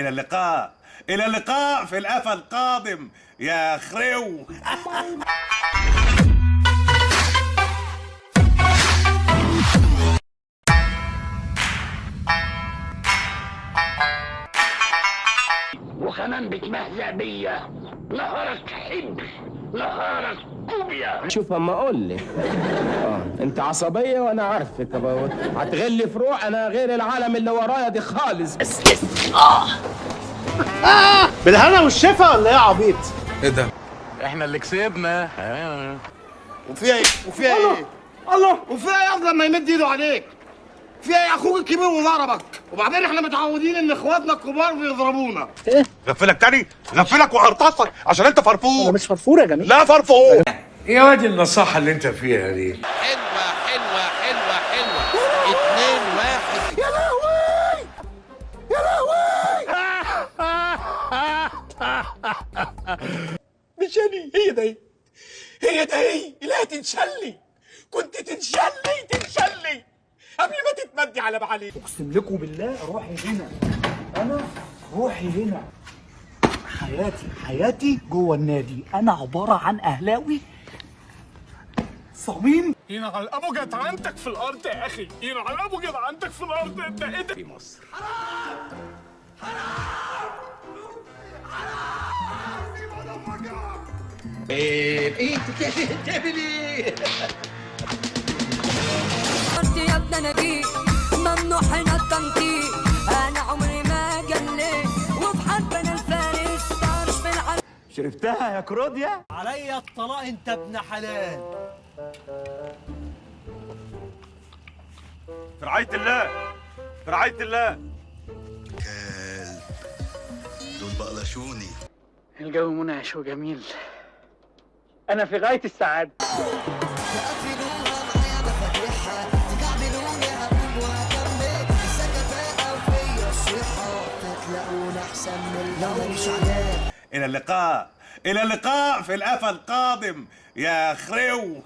إلى اللقاء، إلى اللقاء في القفا القادم يا خريو. وكمان بتمهزأ بيا. نهارك حبر، نهارك كوبيا. شوف اما اقول لك انت عصبيه وانا عارفك. هتغلي فروع، انا غير العالم اللي ورايا دي خالص. بالهنا والشفا ولا ايه يا عبيط؟ ايه ده؟ احنا اللي كسبنا. وفيها ايه؟ وفيها ايه؟ الله، وفيها ايه لما يمد ايده عليك؟ فيها ايه اخوك الكبير وضربك؟ وبعدين احنا متعودين ان اخواتنا الكبار بيضربونا. غفلك تاني، غفلك وهرطسك عشان انت فرفور. انا مش فرفور يا جميل. لا فرفور. يا واد النصاحة اللي انت فيها دي. حلوة حلوة حلوة حلوة. 2-1. يا لهوي يا لهوي. مش هي دي، هي دي اللي هتنشلي. كنت تنشلي قبل ما تتمدي على بعلي. اقسم لكم بالله روحي هنا، انا روحي هنا. حياتي جوه النادي. انا عباره عن اهلاوي صميم. ينعل ابو جدعنتك في الارض يا اخي، ينعل ابو جدعنتك في الارض. انت ايه ده؟ في مصر ايه انت بتعمل ايه؟ قلت يا ابني انا جيت ممنوع هنا التنطيط. انا عمري ما جليت وفي حربنا الفارس طارش في العالم. شربتها يا كروديا؟ عليا الطلاق انت ابن حلال. في رعاية الله، في رعاية الله. دول بقلشوني. الجو منعش وجميل. انا في غاية السعادة. إلى اللقاء، إلى اللقاء في القفا القادم يا خريو.